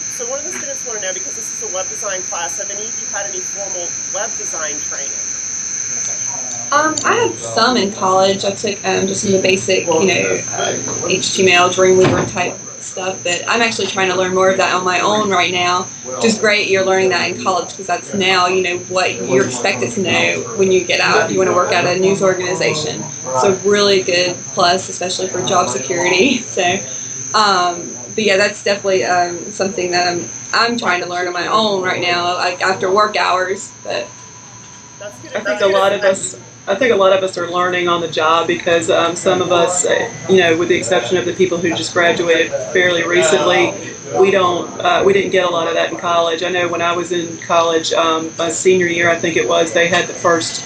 So one of the students want to know, because this is a web design class, have any of you had any formal web design training? I had some in college. I took just some of the basic, HTML, Dreamweaver type stuff, but I'm actually trying to learn more of that on my own right now, which is great. You're learning that in college because that's now, what you're expected to know when you get out if you want to work at a news organization. So really good plus, especially for job security. So, but yeah, that's definitely something that I'm trying to learn on my own right now, like after work hours. But I think a lot of us are learning on the job because some of us, with the exception of the people who just graduated fairly recently, we didn't get a lot of that in college. I know when I was in college, my senior year, I think it was, they had the first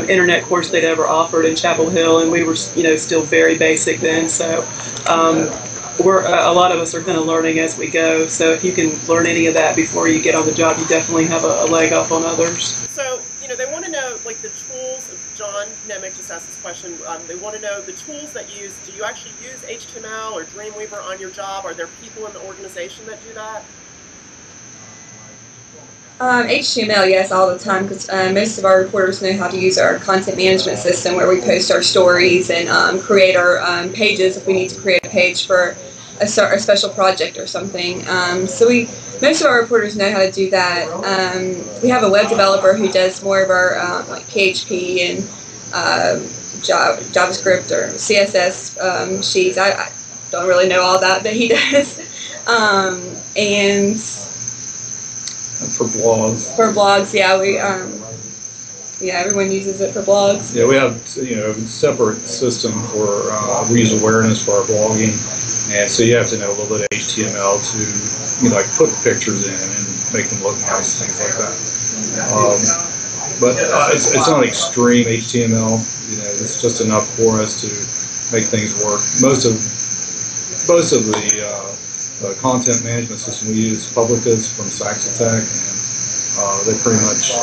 internet course they'd ever offered in Chapel Hill, and we were, still very basic then. So a lot of us are kind of learning as we go. So if you can learn any of that before you get on the job, you definitely have a leg up on others. So, they want to know, like, the tools. John Nemick just asked this question. They want to know the tools that you use. Do you actually use HTML or Dreamweaver on your job? Are there people in the organization that do that? HTML, yes, all the time, because most of our reporters know how to use our content management system where we post our stories and create our pages if we need to create a page for a special project or something. Most of our reporters know how to do that. We have a web developer who does more of our like PHP and JavaScript or CSS sheets. I don't really know all that, but he does. And for blogs. For blogs, yeah, everyone uses it for blogs. Yeah, we have a separate system for we use awareness for our blogging, and so you have to know a little bit of HTML to like put pictures in and make them look nice, things like that. But it's not extreme HTML. It's just enough for us to make things work. Most of the content management system we use, Publicus from Saxatech, and they pretty much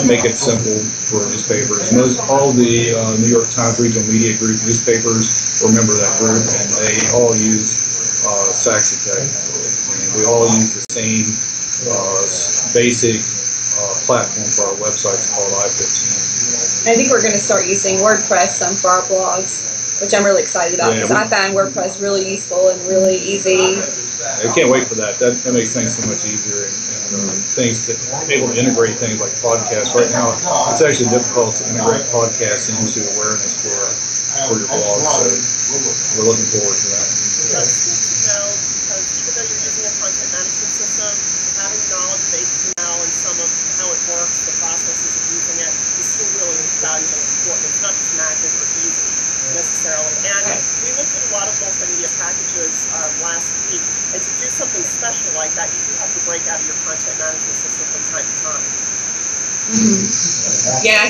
make it simple for newspapers. All the New York Times Regional Media Group newspapers are a member of that group, and they all use Saxatech. And we all use the same basic platform for our websites called I-15. I think we're going to start using WordPress some for our blogs, which I'm really excited about because I find WordPress really useful and really easy. I can't wait for that. That makes things so much easier, and things to able to integrate things like podcasts. Right now, it's actually difficult to integrate podcasts into awareness for your blog. So we're looking forward to that. That's good to know, because even though you're using a content management system, having knowledge of HTML and some of how it works, the processes of using it, is still really valuable and important. It's not just magic or easy necessarily. And we looked at a lot of multimedia packages last week, and to do something special like that, you do have to break out of your content management system from time to time. Mm-hmm. Yeah,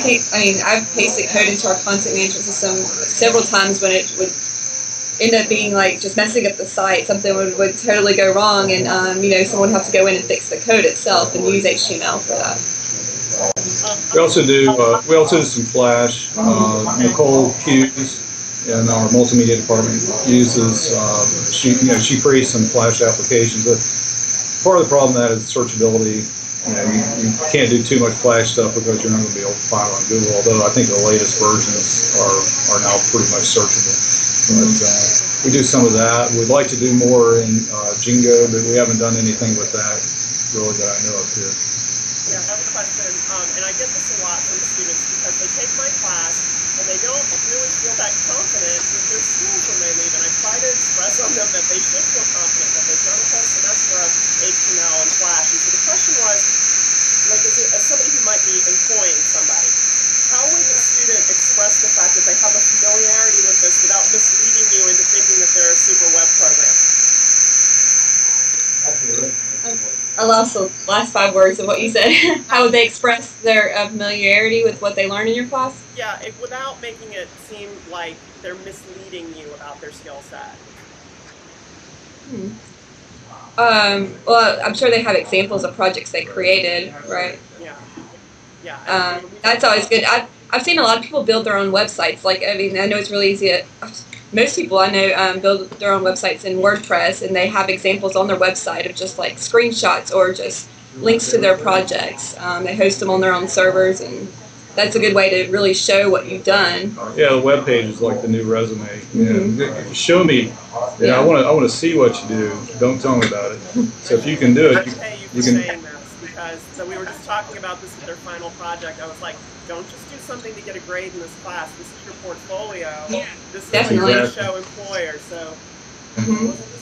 I've pasted code into our content management system several times when it would end up being like just messing up the site. Something would totally go wrong, and someone would have to go in and fix the code itself and use HTML for that. We also do some Flash. Nicole Hughes in our multimedia department uses she creates some Flash applications. But part of the problem that is searchability. You can't do too much Flash stuff because you're not going to be able to find it on Google. Although I think the latest versions are now pretty much searchable. But we do some of that. We'd like to do more in Jingo, but we haven't done anything with that really that I know of here. Yeah, I have a question, and I get this a lot from students because they take my class and they don't really feel that confident with their skills when they leave. And I try to express on them that they should feel confident, that they've done a whole semester of HTML and Flash. And so the question was, like, as somebody who might be employing somebody, how would the student express the fact that they have a familiarity with this without misleading you into thinking that they're a super web programmer? I lost the last 5 words of what you said. How would they express their familiarity with what they learned in your class? Yeah, without making it seem like they're misleading you about their skill set. Well, I'm sure they have examples of projects they created, right? Yeah. That's always good. I've seen a lot of people build their own websites. Like, I know it's really easy to most people I know build their own websites in WordPress, and they have examples on their website of just like screenshots or just links to their projects. They host them on their own servers, and that's a good way to really show what you've done. Yeah, the web page is like the new resume. Show me. Yeah, I want to see what you do. Don't tell me about it. So if you can do it, you can. Saying this because so we were just talking about this with their final project. I was like, don't just do something to get a grade in this class. This is your portfolio. Yeah, this is definitely. what you show employers. So.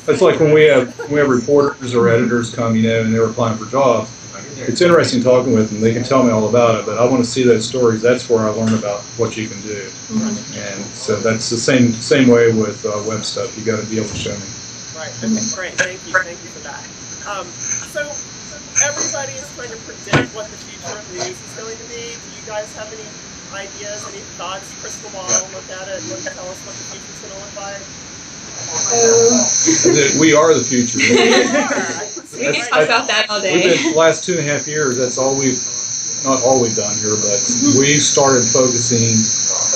It's like when we have reporters or editors come, and they're applying for jobs. It's interesting talking with them. They can tell me all about it, but I want to see those stories. That's where I learn about what you can do. And so that's the same way with web stuff. You got to be able to show me. Right. Okay. Great. Thank you for that. So everybody is trying to predict what the future of news is going to be. Do you guys have any ideas, any thoughts? Crystal ball, look at it, and tell us what the future is going to look like. We are the future. We can talk about that all day. We've been the last 2.5 years. That's all not all we've done here, but we started focusing.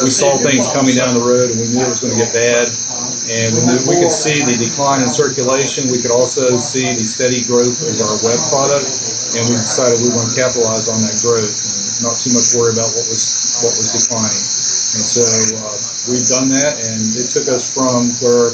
We saw things coming down the road, and we knew it was going to get bad. And we could see the decline in circulation. We could also see the steady growth of our web product, and we decided we want to capitalize on that growth and not too much worry about what was declining. And so we've done that, and it took us from where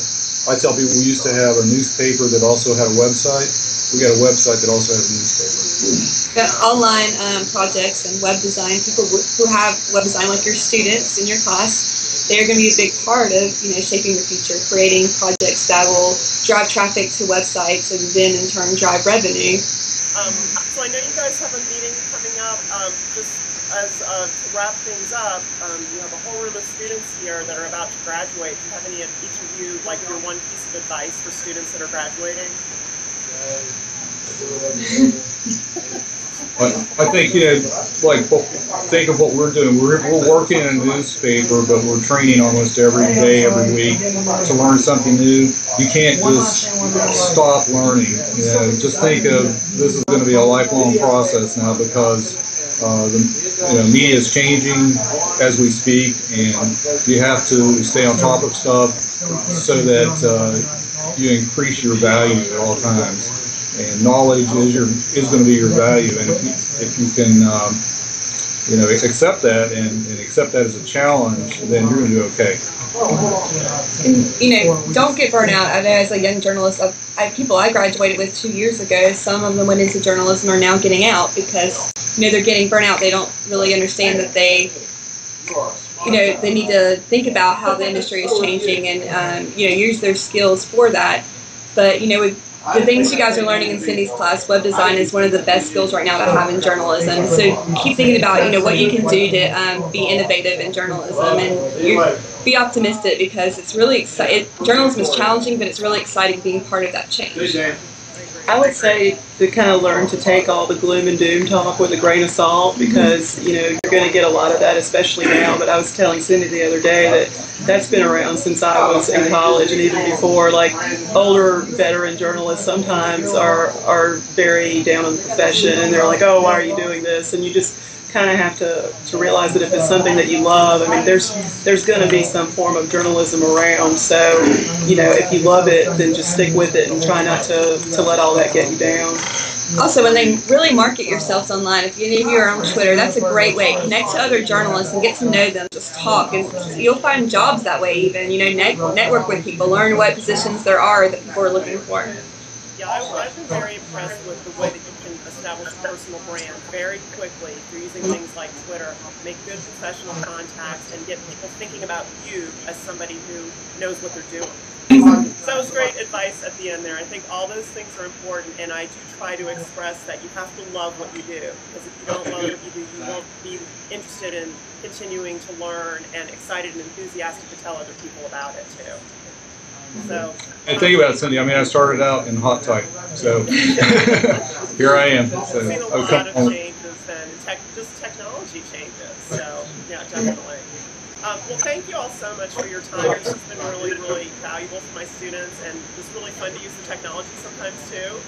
I tell people we used to have a newspaper that also had a website. We got a website that also has a newspaper. Got online projects and web design. People who have web design, like your students in your class, they're going to be a big part of shaping the future, creating projects that will drive traffic to websites and then in turn drive revenue. So I know you guys have a meeting coming up. Just as to wrap things up, you have a whole room of students here that are about to graduate. Do you have any of each of you, like your one piece of advice for students that are graduating? I think think of what we're doing. We're working in a newspaper, but we're training almost every day, every week to learn something new. You can't just stop learning. Just think of this is going to be a lifelong process now because the media is changing as we speak, and you have to stay on top of stuff so that you increase your value at all times. And knowledge is going to be your value, and if you can, accept that and accept that as a challenge, then you're going to do okay. And, don't get burnt out. I know as a young journalist, people I graduated with 2 years ago, some of them went into journalism are now getting out because they're getting burnt out. They don't really understand that they need to think about how the industry is changing and use their skills for that. But with the things you guys are learning in Cindy's class, web design is one of the best skills right now to have in journalism. So keep thinking about what you can do to be innovative in journalism, and be optimistic because it's really exciting. Journalism is challenging, but it's really exciting being part of that change. I would say to kind of learn to take all the gloom and doom talk with a grain of salt because, you're going to get a lot of that, especially now. But I was telling Cindy the other day that that's been around since I was in college and even before. Like, older veteran journalists sometimes are very down on the profession, and they're like, oh, why are you doing this? And you just kind of have to realize that if it's something that you love, there's going to be some form of journalism around. So, if you love it, then just stick with it and try not to let all that get you down. Also, when they really market yourselves online, if any of you are on Twitter, that's a great way. Connect to other journalists and get to know them. Just talk, and you'll find jobs that way. Even network with people, learn what positions there are that people are looking for. Yeah, I've been very impressed with the way that you can establish a personal brand very quickly through using things like Twitter, make good professional contacts, and get people thinking about you as somebody who knows what they're doing. So that was great advice at the end there. I think all those things are important, and I do try to express that you have to love what you do, because if you don't love what you do, you won't be interested in continuing to learn and excited and enthusiastic to tell other people about it too. So, and think about it, Cindy. I started out in hot type, so here I am. So I've seen a lot of changes and just technology changes. So yeah, definitely. Well, thank you all so much for your time. This has been really, really valuable for my students, and it's really fun to use the technology sometimes too.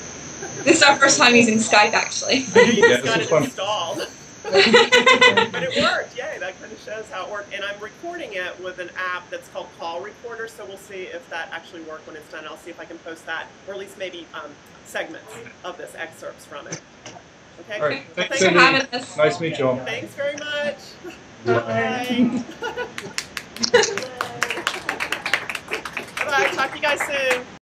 This is our first time using Skype, actually. You just got it installed. But it worked. Yay, that kind of shows how it worked. And I'm recording it with an app that's called Call Recorder, so we'll see if that actually worked when it's done. I'll see if I can post that, or at least maybe segments of this, excerpts from it. Okay? All right. Well, Thanks for Cindy. having us. Nice to meet you all. Thanks very much. Bye. Bye. Bye. Talk to you guys soon.